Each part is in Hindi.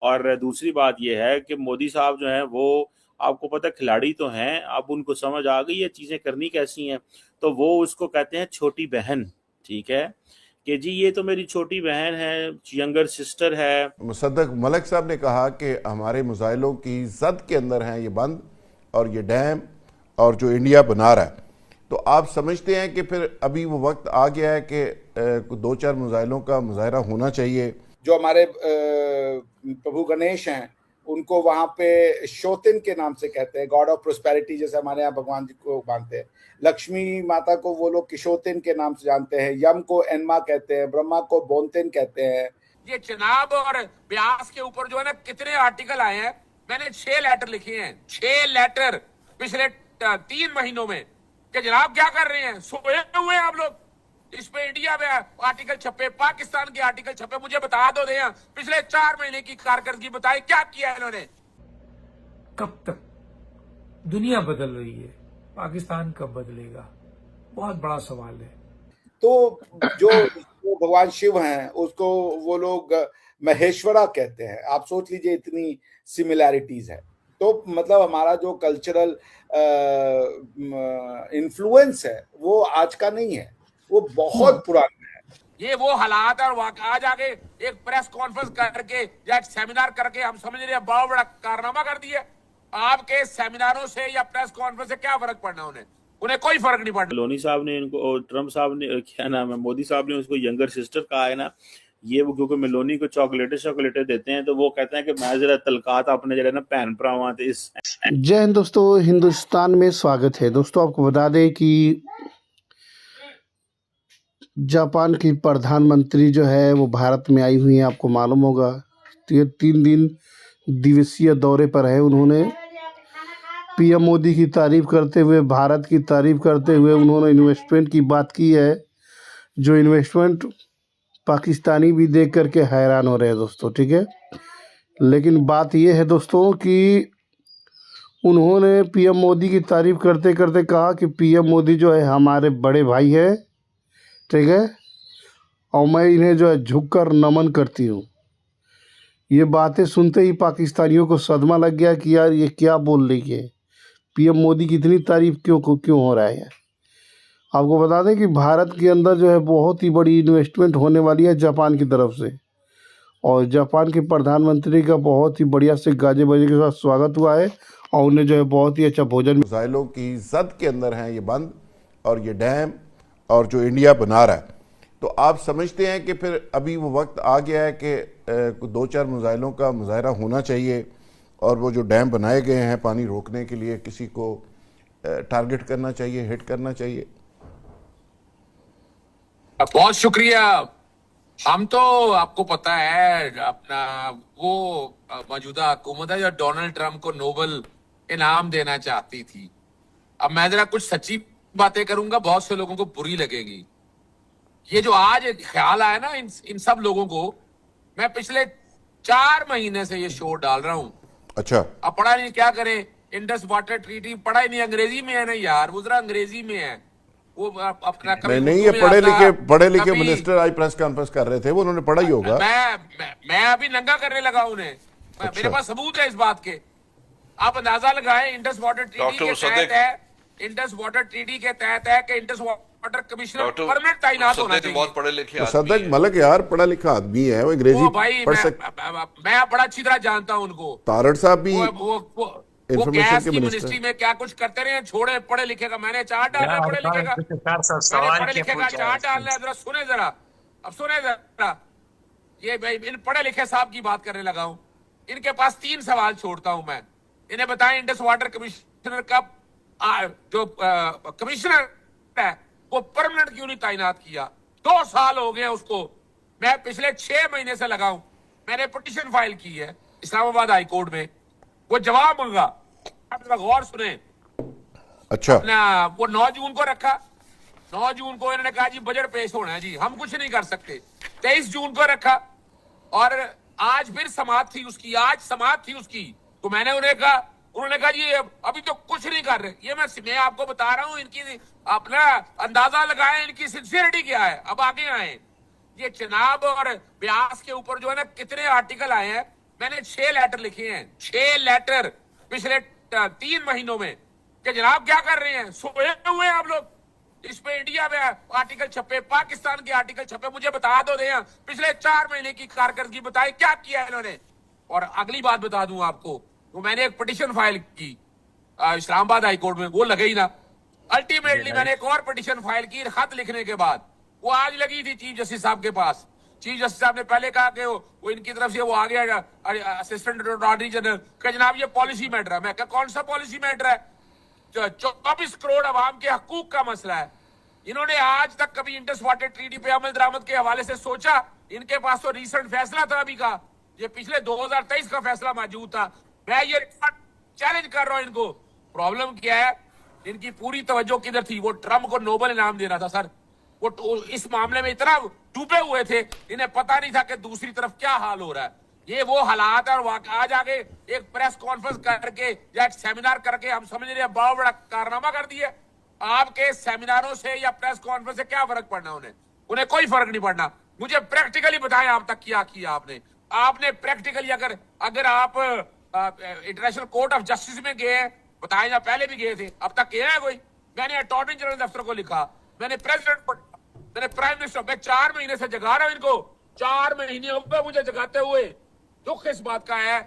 और दूसरी बात यह है कि मोदी साहब जो हैं वो आपको पता है खिलाड़ी तो हैं, अब उनको समझ आ गई है चीजें करनी कैसी हैं, तो वो उसको कहते हैं छोटी बहन। ठीक है कि जी ये तो मेरी छोटी बहन है, यंगर सिस्टर है। मुसद्दक मलिक साहब ने कहा कि हमारे मिसाइलों की जद के अंदर हैं ये बंद और ये डैम और जो इंडिया बना रहा है। तो आप समझते हैं कि फिर अभी वो वक्त आ गया है कि दो चार मिसाइलों का मुजाहरा होना चाहिए। जो हमारे प्रभु गणेश हैं उनको वहां पे शोतिन के नाम से कहते हैं, गॉड ऑफ प्रोस्पेरिटी, जैसे हमारे यहाँ भगवान जी को मानते हैं। लक्ष्मी माता को वो लोग किशोतिन के नाम से जानते हैं, यम को एनमा कहते हैं, ब्रह्मा को बोनतिन कहते हैं। ये चनाब और ब्यास के ऊपर जो है ना कितने आर्टिकल आए हैं, मैंने 6 लेटर लिखे हैं, 6 लेटर पिछले 3 महीनों में कि जनाब क्या कर रहे हैं, सोए हुए हैं आप लोग। इस पे इंडिया में आर्टिकल छपे, पाकिस्तान के आर्टिकल छपे, मुझे बता दो दे पिछले 4 महीने की कारकर्दगी बताई क्या किया इन्होंने। कब तक दुनिया बदल रही है, पाकिस्तान कब बदलेगा, बहुत बड़ा सवाल है। तो जो भगवान शिव हैं उसको वो लोग महेश्वरा कहते हैं। आप सोच लीजिए इतनी सिमिलैरिटीज है। तो मतलब हमारा जो कल्चरल इन्फ्लुएंस है वो आज का नहीं है, वो बहुत पुराना है। ये वो हालात और आज आगे एक प्रेस कॉन्फ्रेंस करके या एक सेमिनार करके हम समझ रहे हैं बहुत बड़ा कारनामा कर दिया। आपके सेमिनारों से या प्रेस कॉन्फ्रेंस से क्या फर्क पड़ना, उन्हें कोई फर्क नहीं पड़ना। लोनी साहब ने इनको, ट्रम्प साहब ने, क्या नाम है, मोदी साहब ने उसको यंगर सिस्टर कहा है ना, ये वो क्योंकि मेलोनी को चॉकलेटे देते हैं तो वो कहते हैं कि मैं जरा तलकात अपने जरा ना भैन भरावां ते इस। जय हिंद दोस्तों, हिंदुस्तान में स्वागत है। दोस्तों आपको बता दें कि जापान की प्रधानमंत्री जो है वो भारत में आई हुई हैं, आपको मालूम होगा। तो ये 3 दिन दिवसीय दौरे पर है। उन्होंने पीएम मोदी की तारीफ करते हुए, भारत की तारीफ करते हुए उन्होंने इन्वेस्टमेंट की बात की है, जो इन्वेस्टमेंट पाकिस्तानी भी देख करके हैरान हो रहे हैं दोस्तों। ठीक है, लेकिन बात ये है दोस्तों कि उन्होंने पीएम मोदी की तारीफ करते करते कहा कि पीएम मोदी जो है हमारे बड़े भाई है, ठीक है, और मैं इन्हें जो है झुककर नमन करती हूँ। ये बातें सुनते ही पाकिस्तानियों को सदमा लग गया कि यार ये क्या बोल रही है, पीएम मोदी की इतनी तारीफ क्यों हो रहा है। आपको बता दें कि भारत के अंदर जो है बहुत ही बड़ी इन्वेस्टमेंट होने वाली है जापान की तरफ से, और जापान के प्रधानमंत्री का बहुत ही बढ़िया से गाजे बजे के साथ स्वागत हुआ है और उन्हें जो है बहुत ही अच्छा भोजन। मिसाइलों की जद के अंदर हैं ये बंद और ये डैम और जो इंडिया बना रहा है। तो आप समझते हैं कि फिर अभी वो वक्त आ गया है कि दो चार मिसाइलों का मुजाहरा होना चाहिए और वो जो डैम बनाए गए हैं पानी रोकने के लिए किसी को टारगेट करना चाहिए, हिट करना चाहिए। बहुत शुक्रिया। हम तो आपको पता है अपना वो मौजूदा हुकूमत है जो डोनाल्ड ट्रंप को नोबेल इनाम देना चाहती थी। अब मैं जरा कुछ सच्ची बातें करूंगा, बहुत से लोगों को बुरी लगेगी। ये जो आज ख्याल आया ना इन सब लोगों को, मैं पिछले 4 महीने से ये शो डाल रहा हूं। अच्छा, अब पढ़ा नहीं, क्या करें, इंडस वाटर ट्रीटी पढ़ा ही नहीं, अंग्रेजी में है ना यार, वो जरा अंग्रेजी में है वो अपना। नहीं ये पढ़े लिखे मिनिस्टर आज प्रेस कॉन्फ्रेंस कर रहे थे, वो उन्होंने पढ़ा ही होगा। मैं अभी नंगा करने लगा उन्हें। अच्छा। मेरे पास सबूत है इस बात के, आप अंदाजा लगाएं। इंडस वाटर ट्रीटी के तहत है, इंडस वाटर ट्रीटी के तहत है कि इंडस वाटर कमिश्नर परमानेंट तैनात होना चाहिए। बहुत पढ़े लिखे मुसद्दक मलिक यार पढ़ा लिखा आदमी है, वो अंग्रेजी भाई मैं बड़ा अच्छी तरह जानता हूँ उनको। तारड़ साहब भी वो गैस की मिनिस्ट्री में क्या कुछ करते रहे, छोड़े पढ़े लिखे का। मैंने चार्ट डालना है पढ़े लिखे का, मैंने पढ़े लिखे का चार्ट डालना है। जरा सुने जरा, अब सुने जरा, ये भाई इन पढ़े लिखे साहब की बात करने लगा हूं। इनके पास 3 सवाल छोड़ता हूं मैं, इन्हें बताएं इंडस वाटर कमिश्नर का जो कमिश्नर है वो परमानेंट क्यों नहीं तैनात किया। 2 साल हो गए उसको, मैं पिछले 6 महीने से लगा हूं। मैंने पिटीशन फाइल की है इस्लामाबाद हाई कोर्ट में, वो जवाब मांगा। आप गौर सुने। अच्छा, अपना वो 9 जून को रखा, 9 जून को इन्होंने कहा जी बजट पेश होना है जी, हम कुछ नहीं कर सकते। 23 जून को रखा और आज फिर समाप्त थी उसकी, आज समाप्त थी उसकी। तो मैंने उन्हें कहा, उन्होंने कहा जी अभी तो कुछ नहीं कर रहे। ये मैं आपको बता रहा हूं, इनकी अपना अंदाजा लगाएं इनकी सिंसियरिटी क्या है। अब आगे आए, ये चनाब और ब्यास के ऊपर जो है ना कितने आर्टिकल आए हैं, मैंने 6 लेटर लिखे हैं, 6 लेटर पिछले 3 महीनों में कि जनाब क्या कर रहे हैं, सोए हुए हैं आप लोग। इस पे इंडिया में आर्टिकल छपे, पाकिस्तान के आर्टिकल छपे, मुझे बता दो दे पिछले 4 महीने की कारकर्दगी बताए क्या किया इन्होंने। और अगली बात बता दूं आपको, तो मैंने एक पिटीशन फाइल की इस्लामाबाद हाई कोर्ट में, वो लगे ही ना। अल्टीमेटली मैंने एक और पिटीशन फाइल की खत लिखने के बाद, वो आज लगी थी चीफ जस्टिस साहब के पास। चीफ जस्टिस साहब ने पहले कहा कि वो इनकी तरफ से वो आ गया असिस्टेंट अटॉर्नी जनरल का, जनाब ये पॉलिसी मैटर है। मैं कहा कौन सा पॉलिसी मैटर है, 24 करोड़ अवाम के हकूक का मसला है। इन्होंने आज तक कभी इंडस वाटर ट्रीटी पे अमल दरामद के हवाले से सोचा? इनके पास तो रिसेंट फैसला था अभी का, ये पिछले 2023 का फैसला मौजूद था। मैं ये चैलेंज कर रहा हूं इनको। प्रॉब्लम क्या है, इनकी पूरी तवज्जो किधर थी? वो ट्रम्प को नोबेल इनाम देना था सर। वो इस मामले में इतना डूबे हुए थे, इन्हें पता नहीं था कि दूसरी तरफ क्या हाल हो रहा है। ये वो हालात है। और आज आगे एक प्रेस कॉन्फ्रेंस करके या एक सेमिनार करके हम समझ रहे हैं बहुत बड़ा कारनामा कर दिया। आपके सेमिनारों से या प्रेस कॉन्फ्रेंस से क्या फर्क पड़ना उन्हें कोई फर्क नहीं पड़ना। मुझे प्रैक्टिकली बताएं आप तक क्या किया आपने प्रैक्टिकली। अगर आप इंटरनेशनल कोर्ट ऑफ जस्टिस में गए हैं, बताएं, या पहले भी गए थे, अब तक गया है कोई? मैंने अटॉर्नी जनरल दफ्तर को लिखा, मैंने प्रेसिडेंट को, मैंने प्राइम मिनिस्टर, मैं 4 महीने से जगा रहा हूं इनको। 4 महीने हो गए मुझे जगाते हुए। दुख इस बात का है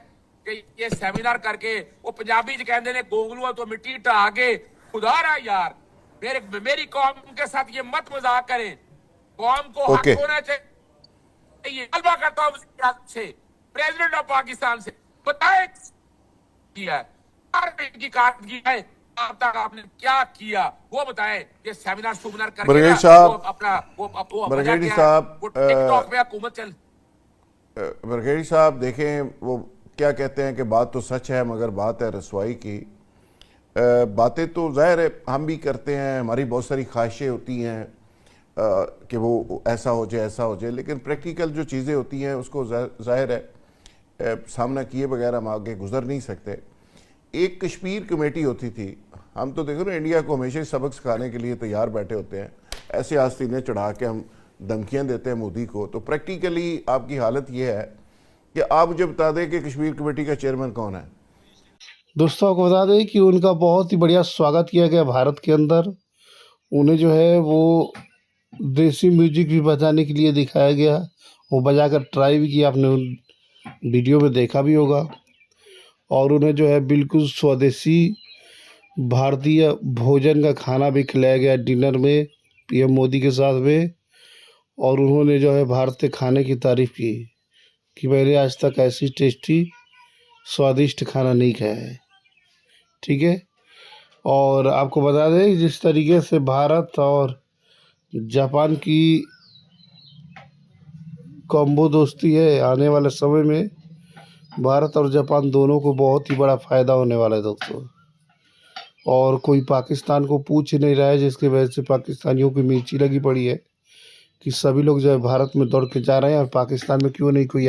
कि ये सेमिनार करके वो पंजाबी च कहते हैं गोंगलुआ तो मिट्टी ढा के, खुदा रहा यार मेरी कौम के साथ ये मत मजाक करें। कौम को हक होना चाहिए। तलबा करता हूं से प्रेसिडेंट ऑफ पाकिस्तान से, बताए किया की कारकर्दगी है अब तक आपने क्या किया, वो बताए। ये सेमिनार करके ब्रिगेडियर साहब, ब्रिगेडियर साहब, टिकटॉक पे हुकूमत चल। ब्रिगेडियर साहब देखें, वो क्या कहते हैं कि बात तो सच है, मगर बात है रसवाई की। बातें तो ज़ाहिर है हम भी करते हैं, हमारी बहुत सारी ख्वाहिशें होती हैं कि वो ऐसा हो जाए ऐसा हो जाए, लेकिन प्रैक्टिकल जो चीज़ें होती हैं उसको ज़ाहिर है सामना किए बगैर हम आगे गुजर नहीं सकते। एक कश्मीर कमेटी होती थी, हम तो देखो ना इंडिया को हमेशा ही सबक सिखाने के लिए तैयार बैठे होते हैं, ऐसे आस्तीनें चढ़ा के हम धमकियाँ देते हैं मोदी को। तो प्रैक्टिकली आपकी हालत ये है कि आप मुझे बता दें कि कश्मीर कमेटी का चेयरमैन कौन है? दोस्तों आपको बता दें कि उनका बहुत ही बढ़िया स्वागत किया गया भारत के अंदर। उन्हें जो है वो देसी म्यूजिक भी बजाने के लिए दिखाया गया, वो बजाकर ट्राई भी किया, आपने वीडियो में देखा भी होगा। और उन्हें जो है बिल्कुल स्वदेशी भारतीय भोजन का खाना भी खिलाया गया डिनर में पीएम मोदी के साथ में। और उन्होंने जो है भारतीय खाने की तारीफ़ की कि मैंने आज तक ऐसी टेस्टी स्वादिष्ट खाना नहीं खाया है। ठीक है, और आपको बता दें जिस तरीके से भारत और जापान की कॉम्बो दोस्ती है, आने वाले समय में भारत और जापान दोनों को बहुत ही बड़ा फ़ायदा होने वाला है दोस्तों। और कोई पाकिस्तान को पूछ नहीं रहा है, जिसकी वजह से पाकिस्तानियों की मिर्ची लगी पड़ी है कि सभी लोग जो है भारत में दौड़ के जा रहे हैं और पाकिस्तान में क्यों नहीं कोई